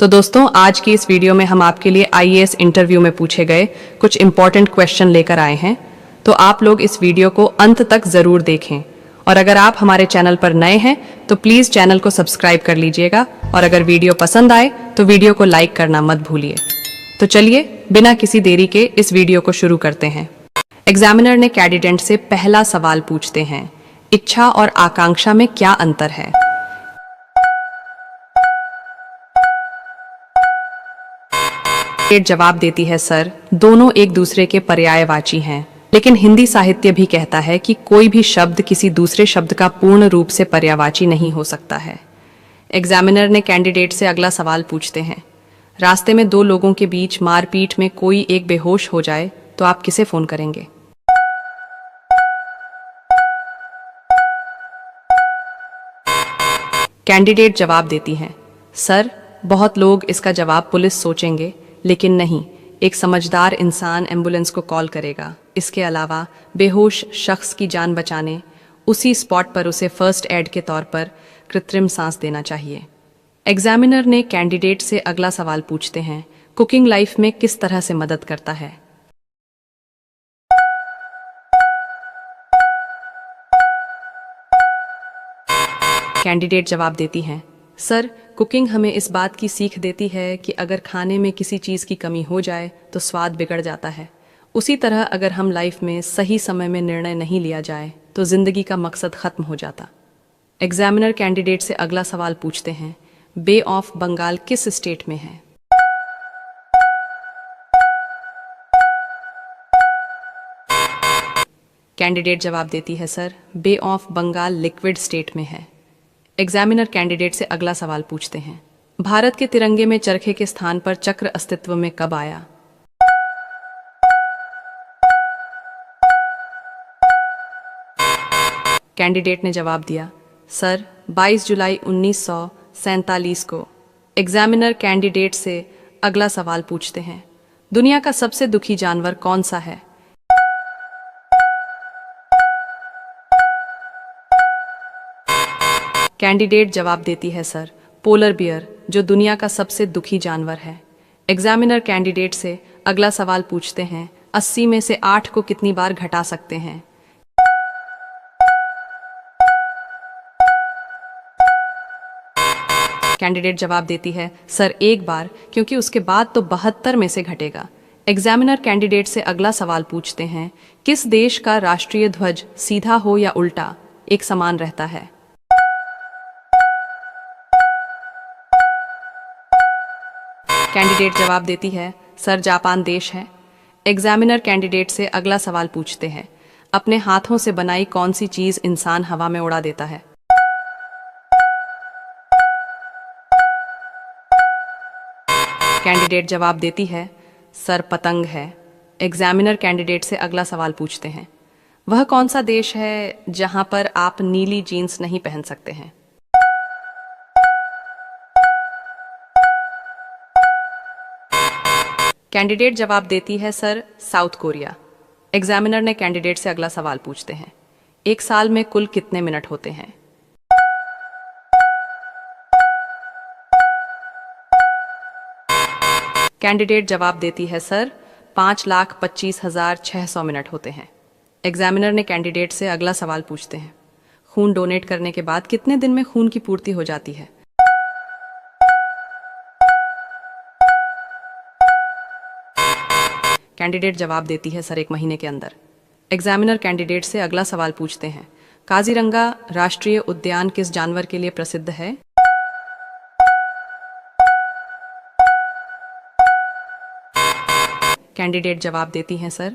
तो दोस्तों, आज की इस वीडियो में हम आपके लिए आईएएस इंटरव्यू में पूछे गए कुछ इंपॉर्टेंट क्वेश्चन लेकर आए हैं। तो आप लोग इस वीडियो को अंत तक जरूर देखें। और अगर आप हमारे चैनल पर नए हैं तो प्लीज चैनल को सब्सक्राइब कर लीजिएगा, और अगर वीडियो पसंद आए तो वीडियो को लाइक करना मत भूलिए। तो चलिए बिना किसी देरी के इस वीडियो को शुरू करते हैं। एग्जामिनर ने कैंडिडेट से पहला सवाल पूछते हैं, इच्छा और आकांक्षा में क्या अंतर है? जवाब देती है, सर, दोनों एक दूसरे के पर्यायवाची हैं, लेकिन हिंदी साहित्य भी कहता है कि कोई भी शब्द किसी दूसरे शब्द का पूर्ण रूप से पर्यायवाची नहीं हो सकता है। एग्जामिनर ने कैंडिडेट से अगला सवाल पूछते हैं, रास्ते में दो लोगों के बीच मारपीट में कोई एक बेहोश हो जाए तो आप किसे फोन करेंगे? कैंडिडेट जवाब देती हैं, सर, बहुत लोग इसका जवाब पुलिस सोचेंगे, लेकिन नहीं, एक समझदार इंसान एम्बुलेंस को कॉल करेगा। इसके अलावा बेहोश शख्स की जान बचाने उसी स्पॉट पर उसे फर्स्ट एड के तौर पर कृत्रिम सांस देना चाहिए। एग्जामिनर ने कैंडिडेट से अगला सवाल पूछते हैं, कुकिंग लाइफ में किस तरह से मदद करता है? कैंडिडेट जवाब देती हैं, सर, कुकिंग हमें इस बात की सीख देती है कि अगर खाने में किसी चीज़ की कमी हो जाए तो स्वाद बिगड़ जाता है। उसी तरह अगर हम लाइफ में सही समय में निर्णय नहीं लिया जाए तो जिंदगी का मकसद खत्म हो जाता। एग्जामिनर कैंडिडेट से अगला सवाल पूछते हैं, बे ऑफ बंगाल किस स्टेट में है? कैंडिडेट जवाब देती है, sir, bay of Bengal liquid state में है। एग्जामिनर कैंडिडेट से अगला सवाल पूछते हैं, भारत के तिरंगे में चरखे के स्थान पर चक्र अस्तित्व में कब आया? कैंडिडेट ने जवाब दिया, सर, 22 जुलाई 1947 को। एग्जामिनर कैंडिडेट से अगला सवाल पूछते हैं, दुनिया का सबसे दुखी जानवर कौन सा है? कैंडिडेट जवाब देती है, सर, पोलर बियर, जो दुनिया का सबसे दुखी जानवर है। एग्जामिनर कैंडिडेट से अगला सवाल पूछते हैं, 80 में से 8 को कितनी बार घटा सकते हैं? कैंडिडेट जवाब देती है, सर, एक बार, क्योंकि उसके बाद तो 72 में से घटेगा। एग्जामिनर कैंडिडेट से अगला सवाल पूछते हैं, किस देश का राष्ट्रीय ध्वज सीधा हो या उल्टा एक समान रहता है? कैंडिडेट जवाब देती है, सर, जापान देश है। एग्जामिनर कैंडिडेट से अगला सवाल पूछते हैं, अपने हाथों से बनाई कौन सी चीज इंसान हवा में उड़ा देता है? कैंडिडेट जवाब देती है, सर, पतंग है। एग्जामिनर कैंडिडेट से अगला सवाल पूछते हैं, वह कौन सा देश है जहां पर आप नीली जीन्स नहीं पहन सकते हैं? कैंडिडेट जवाब देती है, सर, साउथ कोरिया। एग्जामिनर ने कैंडिडेट से अगला सवाल पूछते हैं, एक साल में कुल कितने मिनट होते हैं? कैंडिडेट जवाब देती है, सर, 5,25,600 मिनट होते हैं। एग्जामिनर ने कैंडिडेट से अगला सवाल पूछते हैं, खून डोनेट करने के बाद कितने दिन में खून की पूर्ति हो जाती है? कैंडिडेट जवाब देती है, सर, 1 महीने के अंदर। एग्जामिनर कैंडिडेट से अगला सवाल पूछते हैं, काजीरंगा राष्ट्रीय उद्यान किस जानवर के लिए प्रसिद्ध है? कैंडिडेट जवाब देती हैं, सर,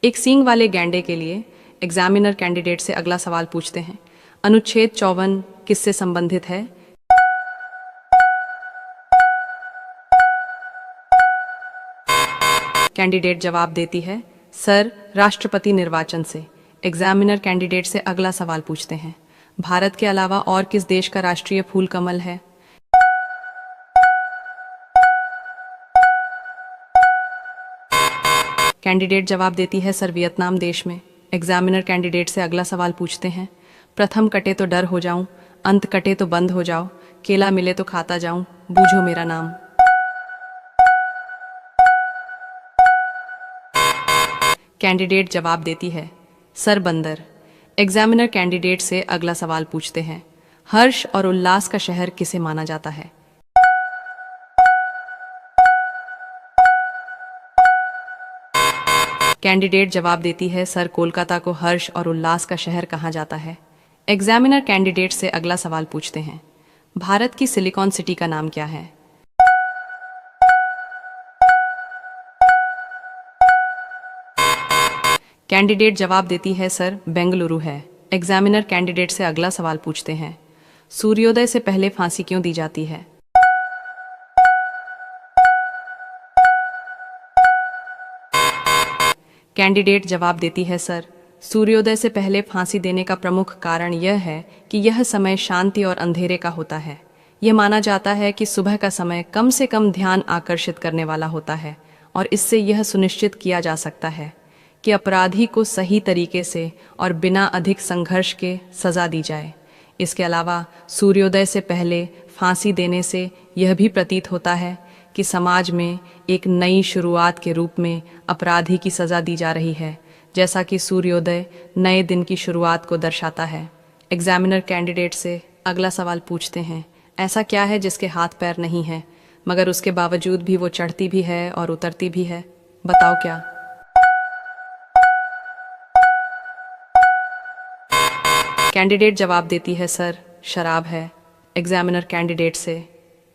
एक सींग वाले गैंडे के लिए। एग्जामिनर कैंडिडेट से अगला सवाल पूछते हैं, अनुच्छेद 54 किससे संबंधित है? कैंडिडेट जवाब देती है, सर, राष्ट्रपति निर्वाचन से। एग्जामिनर कैंडिडेट से अगला सवाल पूछते हैं, भारत के अलावा और किस देश का राष्ट्रीय फूल कमल है? कैंडिडेट जवाब देती है, सर, वियतनाम देश में। एग्जामिनर कैंडिडेट से अगला सवाल पूछते हैं, प्रथम कटे तो डर हो जाऊं, अंत कटे तो बंद हो जाओ, केला मिले तो खाता जाऊं, बूझो मेरा नाम। कैंडिडेट जवाब देती है, सर बंदर। एग्जामिनर कैंडिडेट से अगला सवाल पूछते हैं, हर्ष और उल्लास का शहर किसे माना जाता है? कैंडिडेट जवाब देती है, सर कोलकाता को हर्ष और उल्लास का शहर कहा जाता है। एग्जामिनर कैंडिडेट से अगला सवाल पूछते हैं, भारत की सिलिकॉन सिटी का नाम क्या है? कैंडिडेट जवाब देती है, सर बेंगलुरु है। एग्जामिनर कैंडिडेट से अगला सवाल पूछते हैं, सूर्योदय से पहले फांसी क्यों दी जाती है? कैंडिडेट जवाब देती है, सर सूर्योदय से पहले फांसी देने का प्रमुख कारण यह है कि यह समय शांति और अंधेरे का होता है। यह माना जाता है कि सुबह का समय कम से कम ध्यान आकर्षित करने वाला होता है और इससे यह सुनिश्चित किया जा सकता है कि अपराधी को सही तरीके से और बिना अधिक संघर्ष के सजा दी जाए। इसके अलावा सूर्योदय से पहले फांसी देने से यह भी प्रतीत होता है कि समाज में एक नई शुरुआत के रूप में अपराधी की सजा दी जा रही है, जैसा कि सूर्योदय नए दिन की शुरुआत को दर्शाता है। एग्जामिनर कैंडिडेट से अगला सवाल पूछते हैं, ऐसा क्या है जिसके हाथ पैर नहीं है मगर उसके बावजूद भी वो चढ़ती भी है और उतरती भी है? बताओ क्या? कैंडिडेट जवाब देती है, सर शराब है। एग्जामिनर कैंडिडेट से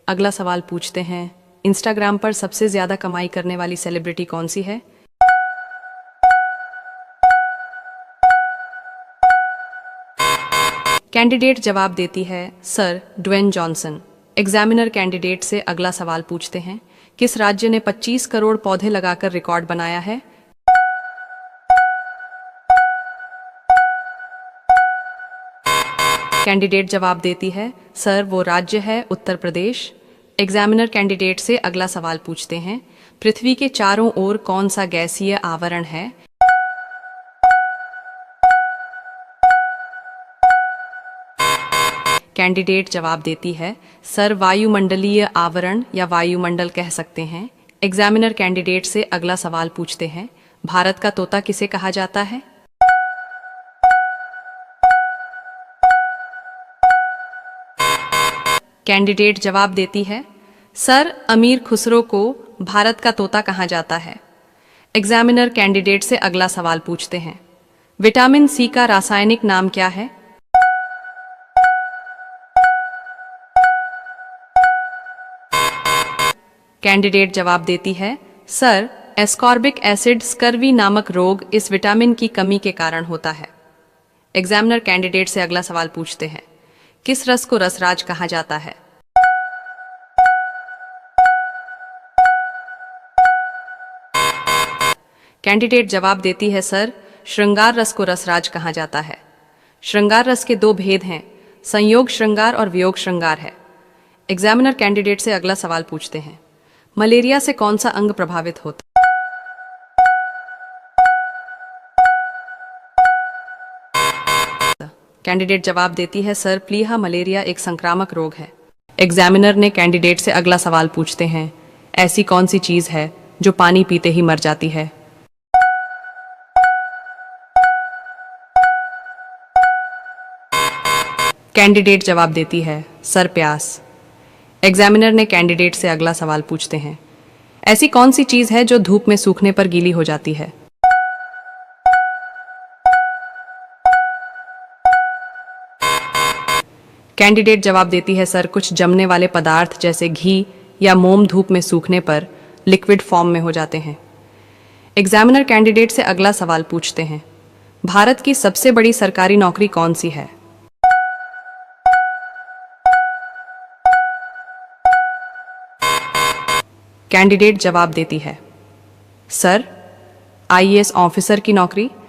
अगला सवाल पूछते हैं, इंस्टाग्राम पर सबसे ज्यादा कमाई करने वाली सेलिब्रिटी कौन सी है? कैंडिडेट जवाब देती है, sir Dwayne Johnson. Examiner candidate से अगला सवाल पूछते हैं, किस राज्य ने 25 करोड़ पौधे लगाकर रिकॉर्ड बनाया है? कैंडिडेट जवाब देती है, सर वो राज्य है उत्तर प्रदेश। एग्जामिनर कैंडिडेट से अगला सवाल पूछते हैं, पृथ्वी के चारों ओर कौन सा गैसीय आवरण है? कैंडिडेट जवाब देती है, सर वायुमंडलीय आवरण या वायुमंडल कह सकते हैं। एग्जामिनर कैंडिडेट से अगला सवाल पूछते हैं, भारत का तोता किसे कहा जाता है? कैंडिडेट जवाब देती है, सर अमीर खुसरो को भारत का तोता कहा जाता है। एग्जामिनर कैंडिडेट से अगला सवाल पूछते हैं, विटामिन सी का रासायनिक नाम क्या है? कैंडिडेट जवाब देती है, सर एस्कॉर्बिक एसिड स्कर्वी नामक रोग इस विटामिन की कमी के कारण होता है। एग्जामिनर कैंडिडेट से अगला सवाल पूछते हैं, किस रस को रसराज कहा जाता है? कैंडिडेट जवाब देती है, सर श्रृंगार रस को रसराज कहा जाता है। श्रृंगार रस के दो भेद हैं, संयोग श्रृंगार और वियोग श्रृंगार है। एग्जामिनर कैंडिडेट से अगला सवाल पूछते हैं, मलेरिया से कौन सा अंग प्रभावित होता? कैंडिडेट जवाब देती है, सर प्लीहा मलेरिया एक संक्रामक रोग है। एग्जामिनर ने कैंडिडेट से अगला सवाल पूछते हैं, ऐसी कौन सी चीज है जो पानी पीते ही मर जाती है? कैंडिडेट जवाब देती है, सर प्यास। एग्जामिनर ने कैंडिडेट से अगला सवाल पूछते हैं, ऐसी कौन सी चीज है जो धूप में सूखने पर गीली हो जाती है? कैंडिडेट जवाब देती है, सर कुछ जमने वाले पदार्थ जैसे घी या मोम धूप में सूखने पर लिक्विड फॉर्म में हो जाते हैं। एग्जामिनर कैंडिडेट से अगला सवाल पूछते हैं, भारत की सबसे बड़ी सरकारी नौकरी कौन सी है? कैंडिडेट जवाब देती है, सर आईएएस ऑफिसर की नौकरी।